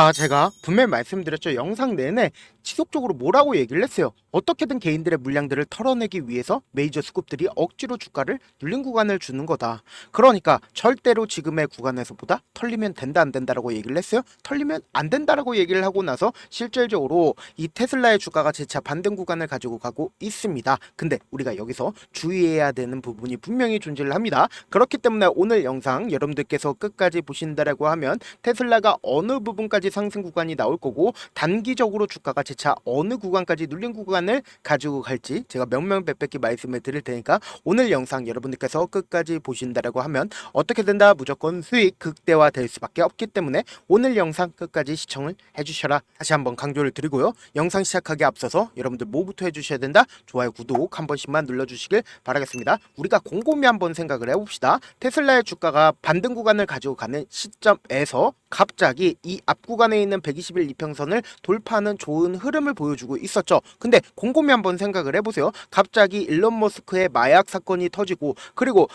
제가 분명히 말씀드렸죠. 영상 내내 지속적으로 뭐라고 얘기를 했어요. 어떻게든 개인들의 물량들을 털어내기 위해서 메이저 스쿱들이 억지로 주가를 눌린 구간을 주는 거다. 그러니까 절대로 지금의 구간에서보다 털리면 된다 안 된다라고 얘기를 했어요. 털리면 안 된다라고 얘기를 하고 나서 실질적으로 이 테슬라의 주가가 재차 반등 구간을 가지고 가고 있습니다. 근데 우리가 여기서 주의해야 되는 부분이 분명히 존재를 합니다. 그렇기 때문에 오늘 영상 여러분들께서 끝까지 보신다라고 하면 테슬라가 어느 부분까지 상승 구간이 나올 거고 단기적으로 주가가 재차 어느 구간까지 눌린 구간을 가지고 갈지 제가 명명백백히 말씀을 드릴 테니까 오늘 영상 여러분들께서 끝까지 보신다라고 하면 어떻게 된다 무조건 수익 극대화 될 수밖에 없기 때문에 오늘 영상 끝까지 시청을 해주셔라 다시 한번 강조를 드리고요. 영상 시작하기 앞서서 여러분들 뭐부터 해주셔야 된다? 좋아요 구독 한 번씩만 눌러주시길 바라겠습니다. 우리가 곰곰이 한번 생각을 해봅시다. 테슬라의 주가가 반등 구간을 가지고 가는 시점에서 갑자기 이 앞 구간에 있는 120일 이평선을 돌파하는 좋은 흐름을 보여주고 있었죠. 근데 곰곰이 한번 생각을 해보세요. 갑자기 일론 머스크의 마약 사건이 터지고 그리고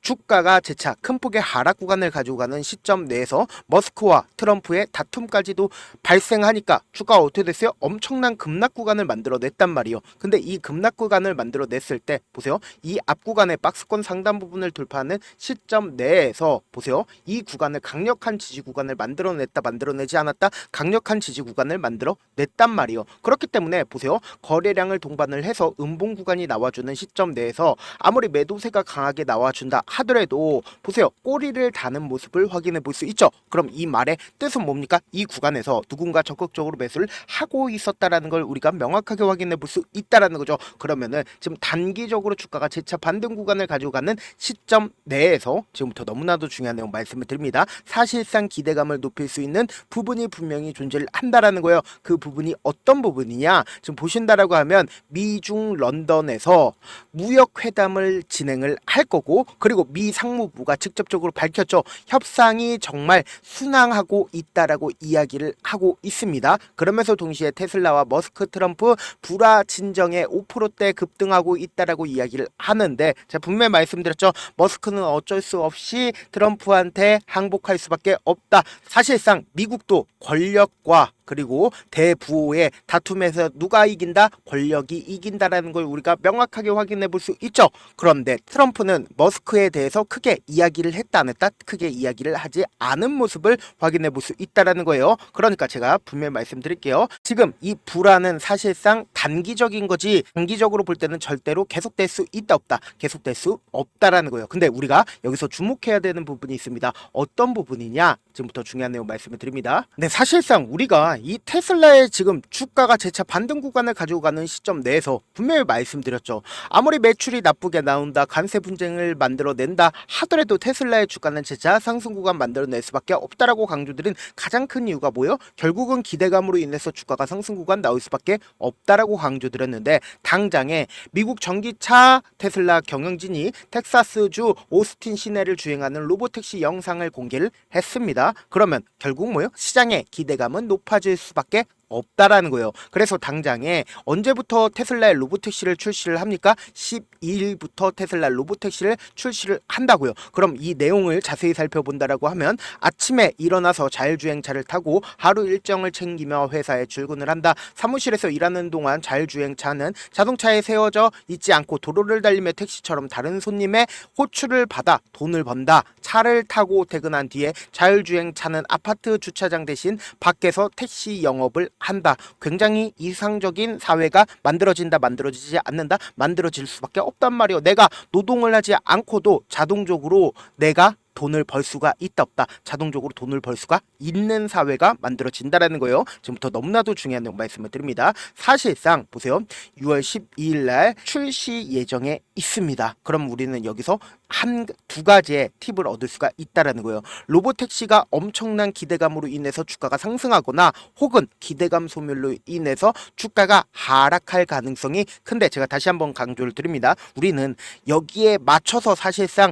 주가가 재차 큰 폭의 하락 구간을 가지고 가는 시점 내에서 머스크와 트럼프의 다툼까지도 발생하니까 주가가 어떻게 됐어요? 엄청난 급락 구간을 만들어냈단 말이에요. 근데 이 급락 구간을 만들어냈을 때 보세요. 이 앞 구간의 박스권 상단 부분을 돌파하는 시점 내에서 보세요. 이 구간을 강력한 지지 구간을 만들어냈다 만들어내지 않았다 강력한 지지 구간을 만들어냈단 말이에요. 그렇기 때문에 보세요. 거래량을 동반을 해서 음봉 구간이 나와주는 시점 내에서 아무리 매도세가 강하게 나와준다 하더라도 보세요. 꼬리를 다는 모습을 확인해 볼 수 있죠. 그럼 이 말의 뜻은 뭡니까? 이 구간에서 누군가 적극적으로 매수를 하고 있었다라는 걸 우리가 명확하게 확인해 볼 수 있다라는 거죠. 그러면은 지금 단기적으로 주가가 재차 반등 구간을 가지고 가는 시점 내에서 지금부터 너무나도 중요한 내용 말씀을 드립니다. 사실상 기대감을 높일 수 있는 부분이 분명히 존재를 한다라는 거예요. 그 부분이 어떤 부분이냐? 지금 보신다라고 하면 미중 런던에서 무역 회담을 진행을 할 거고 그리고 미 상무부가 직접적으로 밝혔죠. 협상이 정말 순항하고 있다라고 이야기를 하고 있습니다. 그러면서 동시에 테슬라와 머스크 트럼프 불화 진정에 5%대 급등하고 있다라고 이야기를 하는데 제가 분명히 말씀드렸죠. 머스크는 어쩔 수 없이 트럼프한테 항복할 수밖에 없다. 사실상 미국도 권력과 그리고 대부호의 다툼에서 누가 이긴다? 권력이 이긴다라는 걸 우리가 명확하게 확인해 볼 수 있죠. 그런데 트럼프는 머스크에 대해서 크게 이야기를 했다 안 했다? 크게 이야기를 하지 않은 모습을 확인해 볼 수 있다라는 거예요. 그러니까 제가 분명히 말씀드릴게요. 지금 이 불안은 사실상 단기적인 거지 장기적으로 볼 때는 절대로 계속될 수 있다 없다. 계속될 수 없다라는 거예요. 근데 우리가 여기서 주목해야 되는 부분이 있습니다. 어떤 부분이냐? 지금부터 중요한 내용 말씀을 드립니다. 네, 사실상 우리가 이 테슬라의 지금 주가가 재차 반등 구간을 가지고 가는 시점 내에서 분명히 말씀드렸죠. 아무리 매출이 나쁘게 나온다, 관세 분쟁을 만들어낸다 하더라도 테슬라의 주가는 재차 상승 구간 만들어낼 수밖에 없다라고 강조드린 가장 큰 이유가 뭐예요? 결국은 기대감으로 인해서 주가가 상승 구간 나올 수밖에 없다라고 강조드렸는데 당장에 미국 전기차 테슬라 경영진이 텍사스주 오스틴 시내를 주행하는 로보택시 영상을 공개를 했습니다. 그러면 결국 뭐예요? 시장의 기대감은 높아질 수밖에 없다라는 거예요. 그래서 당장에 언제부터 테슬라의 로보택시를 출시를 합니까? 12일부터 테슬라 로보택시를 출시를 한다고요. 그럼 이 내용을 자세히 살펴본다라고 하면 아침에 일어나서 자율주행차를 타고 하루 일정을 챙기며 회사에 출근을 한다. 사무실에서 일하는 동안 자율주행차는 자동차에 세워져 있지 않고 도로를 달리며 택시처럼 다른 손님의 호출을 받아 돈을 번다. 차를 타고 퇴근한 뒤에 자율주행차는 아파트 주차장 대신 밖에서 택시 영업을 한다. 굉장히 이상적인 사회가 만들어진다 만들어지지 않는다 만들어질 수밖에 없단 말이에요. 내가 노동을 하지 않고도 자동적으로 내가 돈을 벌 수가 있다 없다 자동적으로 돈을 벌 수가 있는 사회가 만들어진다라는 거예요. 지금부터 너무나도 중요한 내용 말씀을 드립니다. 사실상 보세요. 6월 12일 날 출시 예정에 있습니다. 그럼 우리는 여기서 한 두 가지의 팁을 얻을 수가 있다라는 거예요. 로보택시가 엄청난 기대감으로 인해서 주가가 상승하거나 혹은 기대감 소멸로 인해서 주가가 하락할 가능성이 큰데 제가 다시 한번 강조를 드립니다. 우리는 여기에 맞춰서 사실상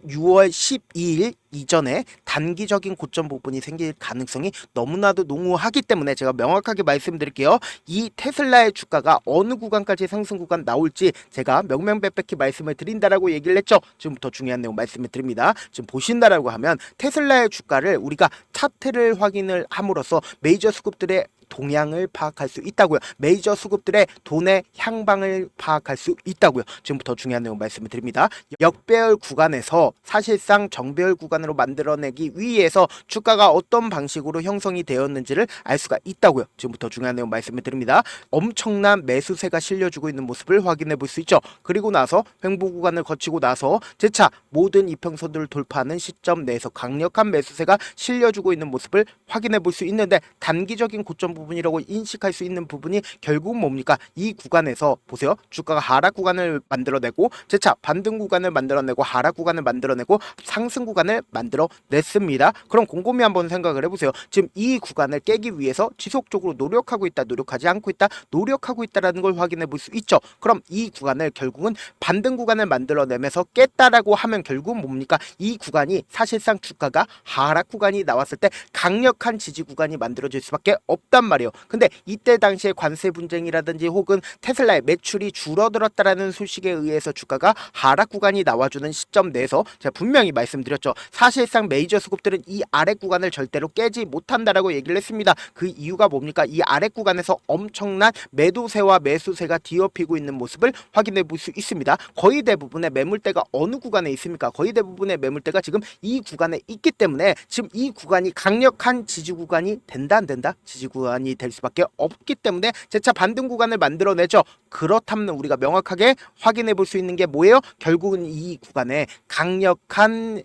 6월 12일 이전에 단기적인 고점 부분이 생길 가능성이 너무나도 농후하기 때문에 제가 명확하게 말씀드릴게요. 이 테슬라의 주가가 어느 구간까지 상승 구간 나올지 제가 명명백백히 말씀을 드린다라고 얘기를 했죠. 지금부터 중요한 내용 말씀을 드립니다. 지금 보신다라고 하면 테슬라의 주가를 우리가 차트를 확인을 함으로써 메이저 수급들의 동향을 파악할 수 있다고요. 메이저 수급들의 돈의 향방을 파악할 수 있다고요. 지금부터 중요한 내용 말씀을 드립니다. 역배열 구간에서 사실상 정배열 구간으로 만들어내기 위해서 주가가 어떤 방식으로 형성이 되었는지를 알 수가 있다고요. 지금부터 중요한 내용 말씀을 드립니다. 엄청난 매수세가 실려주고 있는 모습을 확인해 볼 수 있죠. 그리고 나서 횡보 구간을 거치고 나서 재차 모든 이평선들을 돌파하는 시점 내에서 강력한 매수세가 실려주고 있는 모습을 확인해 볼 수 있는데 단기적인 고점 부분이라고 인식할 수 있는 부분이 결국 뭡니까? 이 구간에서 보세요. 주가가 하락 구간을 만들어내고 재차 반등 구간을 만들어내고 하락 구간을 만들어내고 상승 구간을 만들어냈습니다. 그럼 곰곰이 한번 생각을 해보세요. 지금 이 구간을 깨기 위해서 지속적으로 노력하고 있다, 노력하지 않고 있다, 노력하고 있다라는 걸 확인해 볼 수 있죠. 그럼 이 구간을 결국은 반등 구간을 만들어내면서 깼다라고 하면 결국은 뭡니까? 이 구간이 사실상 주가가 하락 구간이 나왔을 때 강력한 지지 구간이 만들어질 수밖에 없단 말이에요. 근데 이때 당시에 관세 분쟁이라든지 혹은 테슬라의 매출이 줄어들었다라는 소식에 의해서 주가가 하락 구간이 나와주는 시점 내에서 제가 분명히 말씀드렸죠. 사실상 메이저 수급들은 이 아래 구간을 절대로 깨지 못한다라고 얘기를 했습니다. 그 이유가 뭡니까? 이 아래 구간에서 엄청난 매도세와 매수세가 뒤엎이고 있는 모습을 확인해 볼 수 있습니다. 거의 대부분의 매물대가 어느 구간에 있습니까? 거의 대부분의 매물대가 지금 이 구간에 있기 때문에 지금 이 구간이 강력한 지지 구간이 된다 안 된다? 지지 구간이 될 수밖에 없기 때문에 재차 반등 구간을 만들어내죠. 그렇다면 우리가 명확하게 확인해 볼 수 있는 게 뭐예요? 결국은 이 구간에 강력한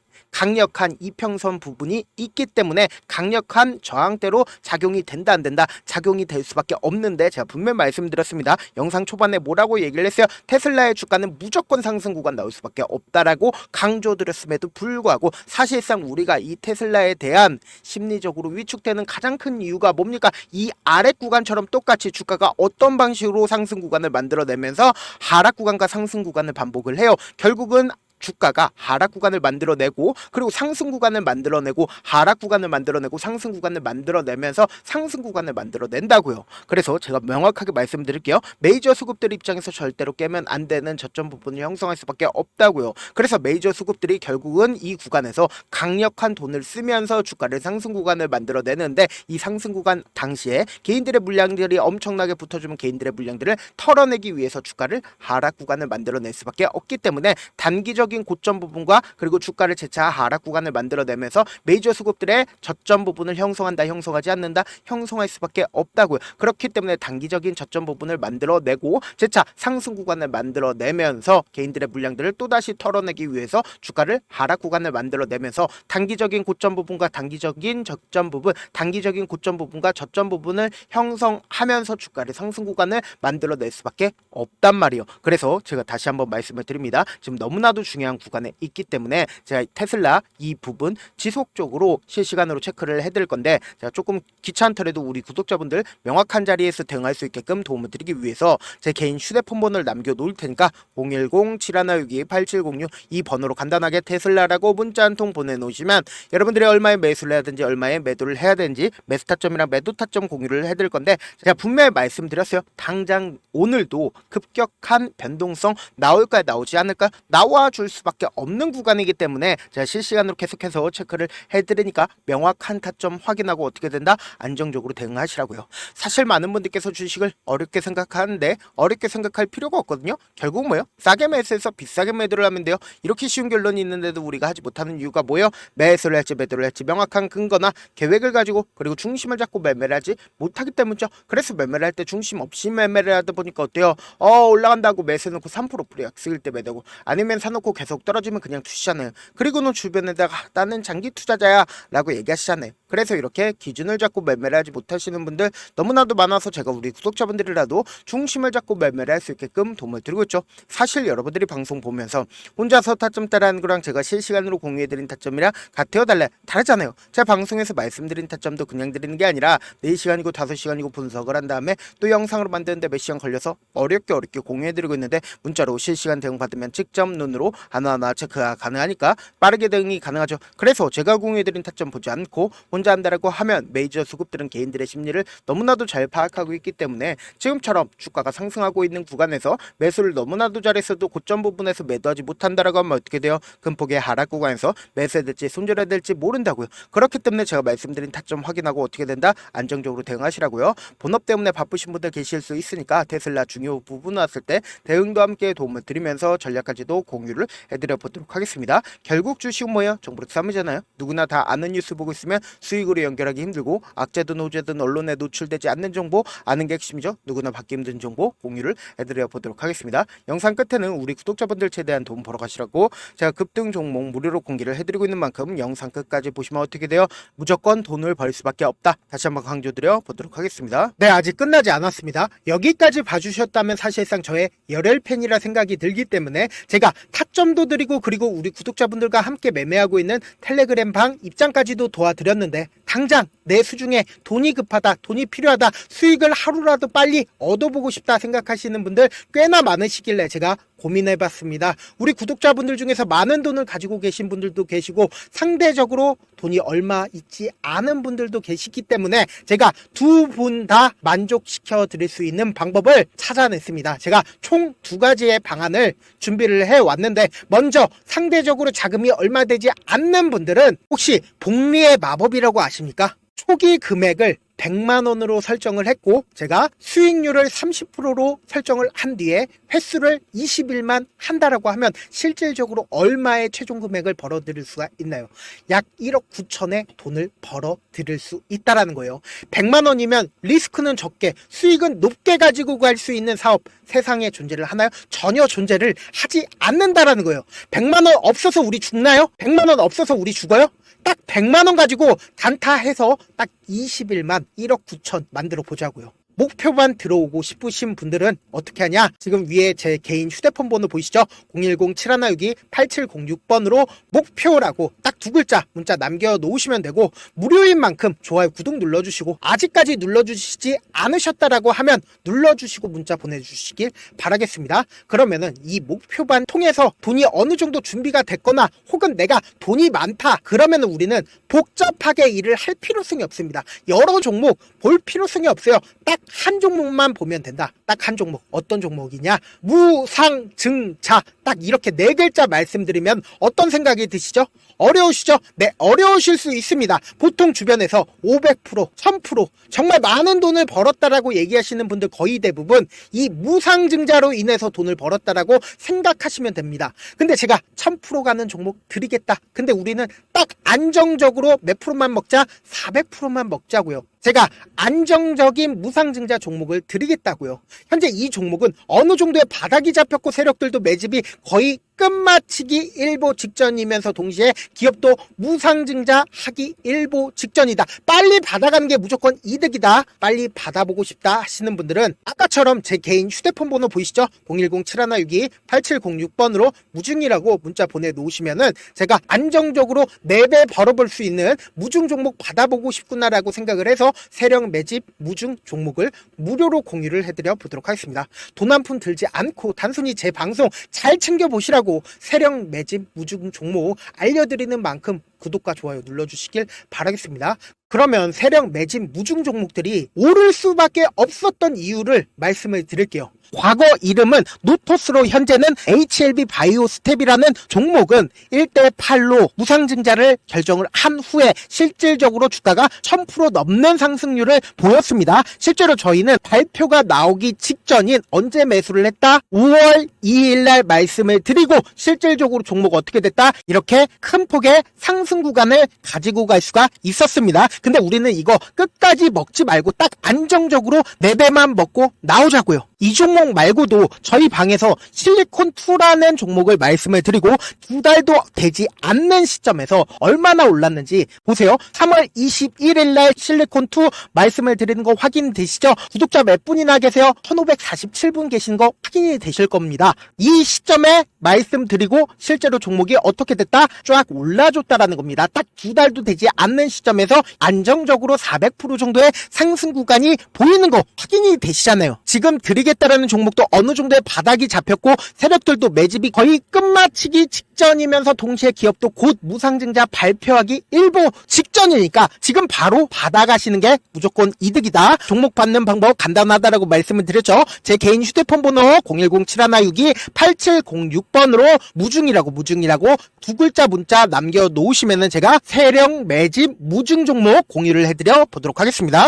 이평선 부분이 있기 때문에 강력한 저항대로 작용이 된다 안 된다? 작용이 될 수밖에 없는데 제가 분명히 말씀드렸습니다. 영상 초반에 뭐라고 얘기를 했어요? 테슬라의 주가는 무조건 상승 구간 나올 수밖에 없다라고 강조드렸음에도 불구하고 사실상 우리가 이 테슬라에 대한 심리적으로 위축되는 가장 큰 이유가 뭡니까? 이 아랫 구간처럼 똑같이 주가가 어떤 방식으로 상승 구간을 만들어내면서 하락 구간과 상승 구간을 반복을 해요. 결국은 주가가 하락 구간을 만들어내고 그리고 상승 구간을 만들어내고 하락 구간을 만들어내고 상승 구간을 만들어내면서 상승 구간을 만들어낸다고요. 그래서 제가 명확하게 말씀드릴게요. 메이저 수급들 입장에서 절대로 깨면 안 되는 저점 부분을 형성할 수밖에 없다고요. 그래서 메이저 수급들이 결국은 이 구간에서 강력한 돈을 쓰면서 주가를 상승 구간을 만들어내는데 이 상승 구간 당시에 개인들의 물량들이 엄청나게 붙어주면 개인들의 물량들을 털어내기 위해서 주가를 하락 구간을 만들어낼 수밖에 없기 때문에 단기적인 고점 부분과 그리고 주가를 재차 하락 구간을 만들어내면서 메이저 수급들의 저점 부분을 형성한다, 형성하지 않는다, 형성할 수밖에 없다고요. 그렇기 때문에 단기적인 저점 부분을 만들어내고 재차 상승 구간을 만들어내면서 개인들의 물량들을 또다시 털어내기 위해서 주가를 하락 구간을 만들어내면서 단기적인 고점 부분과 단기적인 저점 부분, 단기적인 고점 부분과 저점 부분을 형성하면서 주가를 상승 구간을 만들어낼 수밖에 없단 말이에요. 그래서 제가 다시 한번 말씀을 드립니다. 지금 너무나도 중요한 구간에 있기 때문에 제가 테슬라 이 부분 지속적으로 실시간으로 체크를 해드릴 건데 제가 조금 귀찮더라도 우리 구독자분들 명확한 자리에서 대응할 수 있게끔 도움을 드리기 위해서 제 개인 휴대폰 번호를 남겨놓을 테니까 010-7162-8706 이 번호로 간단하게 테슬라라고 문자 한 통 보내놓으시면 여러분들이 얼마에 매수를 해야 되는지 얼마에 매도를 해야 되는지 매수 타점이랑 매도 타점 공유를 해드릴 건데 제가 분명히 말씀드렸어요. 당장 오늘도 급격한 변동성 나올까 나오지 않을까 나와줄 수밖에 없는 구간이기 때문에 제가 실시간으로 계속해서 체크를 해드리니까 명확한 타점 확인하고 어떻게 된다? 안정적으로 대응하시라고요. 사실 많은 분들께서 주식을 어렵게 생각하는데 어렵게 생각할 필요가 없거든요. 결국 뭐예요? 싸게 매수해서 비싸게 매도를 하면 돼요. 이렇게 쉬운 결론이 있는데도 우리가 하지 못하는 이유가 뭐예요? 매수를 할지 매도를 할지 명확한 근거나 계획을 가지고 그리고 중심을 잡고 매매를 하지 못하기 때문이죠. 그래서 매매를 할 때 중심 없이 매매를 하다 보니까 어때요? 올라간다고 매수해놓고 3% 불이익 쓸 때 매도고 아니면 사놓고 계속 떨어지면 그냥 투시잖아요. 그리고는 주변에다가 나는 장기 투자자야 라고 얘기하시잖아요. 그래서 이렇게 기준을 잡고 매매를 하지 못하시는 분들 너무나도 많아서 제가 우리 구독자분들이라도 중심을 잡고 매매를 할 수 있게끔 도움을 드리고 있죠. 사실 여러분들이 방송 보면서 혼자서 타점 따라하는 거랑 제가 실시간으로 공유해드린 타점이랑 같아요 달라요? 다르잖아요. 제가 방송에서 말씀드린 타점도 그냥 드리는 게 아니라 4시간이고 5시간이고 분석을 한 다음에 또 영상으로 만드는데 몇 시간 걸려서 어렵게 공유해드리고 있는데 문자로 실시간 대응 받으면 직접 눈으로 하나하나 체크가 가능하니까 빠르게 대응이 가능하죠. 그래서 제가 공유해드린 타점 보지 않고 혼자 한다라고 하면 메이저 수급들은 개인들의 심리를 너무나도 잘 파악하고 있기 때문에 지금처럼 주가가 상승하고 있는 구간에서 매수를 너무나도 잘했어도 고점 부분에서 매도하지 못한다라고 하면 어떻게 돼요? 큰 폭의 하락 구간에서 매수해야 될지 손절해야 될지 모른다고요. 그렇기 때문에 제가 말씀드린 타점 확인하고 어떻게 된다? 안정적으로 대응하시라고요. 본업 때문에 바쁘신 분들 계실 수 있으니까 테슬라 중요 부분 왔을 때 대응도 함께 도움을 드리면서 전략까지도 공유를 해드려 보도록 하겠습니다. 결국 주식은 뭐예요? 정보력 싸움이잖아요. 누구나 다 아는 뉴스 보고 있으면 수익으로 연결하기 힘들고 악재든 호재든 언론에 노출되지 않는 정보 아는 게 핵심이죠. 누구나 받기 힘든 정보 공유를 해드려 보도록 하겠습니다. 영상 끝에는 우리 구독자분들 최대한 돈 벌어 가시라고 제가 급등 종목 무료로 공개를 해드리고 있는 만큼 영상 끝까지 보시면 어떻게 돼요? 무조건 돈을 벌 수밖에 없다. 다시 한번 강조드려 보도록 하겠습니다. 네, 아직 끝나지 않았습니다. 여기까지 봐주셨다면 사실상 저의 열혈 팬이라 생각이 들기 때문에 제가 타점도 드리고 그리고 우리 구독자분들과 함께 매매하고 있는 텔레그램 방 입장까지도 도와드렸는데 당장 내 수중에 돈이 급하다, 돈이 필요하다, 수익을 하루라도 빨리 얻어보고 싶다 생각하시는 분들 꽤나 많으시길래 제가 고민해봤습니다. 우리 구독자분들 중에서 많은 돈을 가지고 계신 분들도 계시고 상대적으로 돈이 얼마 있지 않은 분들도 계시기 때문에 제가 두 분 다 만족시켜 드릴 수 있는 방법을 찾아냈습니다. 제가 총 2가지의 방안을 준비를 해왔는데 먼저 상대적으로 자금이 얼마 되지 않는 분들은 혹시 복리의 마법이라고 아십니까? 초기 금액을 100만원으로 설정을 했고 제가 수익률을 30%로 설정을 한 뒤에 횟수를 20일만 한다라고 하면 실질적으로 얼마의 최종 금액을 벌어들일 수가 있나요? 약 1억 9천의 돈을 벌어들일 수 있다라는 거예요. 100만원이면 리스크는 적게 수익은 높게 가지고 갈 수 있는 사업 세상에 존재를 하나요? 전혀 존재를 하지 않는다라는 거예요. 100만원 없어서 우리 죽나요? 100만원 없어서 우리 죽어요? 딱 100만원 가지고 단타해서 딱 20일만 1억 9천 만들어 보자고요. 목표만 들어오고 싶으신 분들은 어떻게 하냐? 지금 위에 제 개인 휴대폰 번호 보이시죠? 010-7162-8706번으로 목표라고 딱 2글자 문자 남겨놓으시면 되고 무료인 만큼 좋아요, 구독 눌러주시고 아직까지 눌러주시지 않으셨다라고 하면 눌러주시고 문자 보내주시길 바라겠습니다. 그러면은 이 목표반 통해서 돈이 어느 정도 준비가 됐거나 혹은 내가 돈이 많다 그러면은 우리는 복잡하게 일을 할 필요성이 없습니다. 여러 종목 볼 필요성이 없어요. 딱 한 종목만 보면 된다. 딱 한 종목. 어떤 종목이냐? 무상증자. 딱 이렇게 4글자 말씀드리면 어떤 생각이 드시죠? 어려우시죠? 네, 어려우실 수 있습니다. 보통 주변에서 500%, 1000% 정말 많은 돈을 벌었다라고 얘기하시는 분들 거의 대부분 이 무상증자로 인해서 돈을 벌었다라고 생각하시면 됩니다. 근데 제가 1000% 가는 종목 드리겠다. 근데 우리는 딱 안정적으로 몇 프로만 먹자? 400%만 먹자고요. 제가 안정적인 무상증자 종목을 드리겠다고요. 현재 이 종목은 어느 정도의 바닥이 잡혔고 세력들도 매집이 거의 끝마치기 일보 직전이면서 동시에 기업도 무상증자 하기 일보 직전이다. 빨리 받아가는 게 무조건 이득이다. 빨리 받아보고 싶다 하시는 분들은 아까처럼 제 개인 휴대폰 번호 보이시죠? 010-7162-8706번으로 무중이라고 문자 보내놓으시면은 제가 안정적으로 4배 벌어볼 수 있는 무중 종목 받아보고 싶구나라고 생각을 해서 세력 매집 무중 종목을 무료로 공유를 해드려 보도록 하겠습니다. 돈 한 푼 들지 않고 단순히 제 방송 잘 챙겨보시라고 세력 매집 무중 종목 알려드리는 만큼 구독과 좋아요 눌러주시길 바라겠습니다. 그러면 세력 매집 무중 종목들이 오를 수밖에 없었던 이유를 말씀을 드릴게요. 과거 이름은 노토스로 현재는 HLB 바이오스텝이라는 종목은 1대8로 무상증자를 결정을 한 후에 실질적으로 주가가 1000% 넘는 상승률을 보였습니다. 실제로 저희는 발표가 나오기 직전인 언제 매수를 했다? 5월 2일날 말씀을 드리고 실질적으로 종목 어떻게 됐다? 이렇게 큰 폭의 상승 구간을 가지고 갈 수가 있었습니다. 근데 우리는 이거 끝까지 먹지 말고 딱 안정적으로 4배만 먹고 나오자고요. 이 종목 말고도 저희 방에서 실리콘2라는 종목을 말씀을 드리고 2달도 되지 않는 시점에서 얼마나 올랐는지 보세요. 3월 21일 날 실리콘2 말씀을 드리는 거 확인되시죠? 구독자 몇 분이나 계세요? 1547분 계신 거 확인이 되실 겁니다. 이 시점에 말씀드리고 실제로 종목이 어떻게 됐다? 쫙 올라줬다라는 겁니다. 딱 2달도 되지 않는 시점에서 안정적으로 400% 정도의 상승 구간이 보이는 거 확인이 되시잖아요. 지금 드리겠다라는 종목도 어느 정도의 바닥이 잡혔고 세력들도 매집이 거의 끝마치기 직전이면서 동시에 기업도 곧 무상증자 발표하기 일보 직전이니까 지금 바로 받아가시는 게 무조건 이득이다. 종목 받는 방법 간단하다라고 말씀을 드렸죠. 제 개인 휴대폰 번호 010-7162-8706번으로 무중이라고 두 글자 문자 남겨놓으시면은 제가 세력 매집 무중 종목 공유를 해드려 보도록 하겠습니다.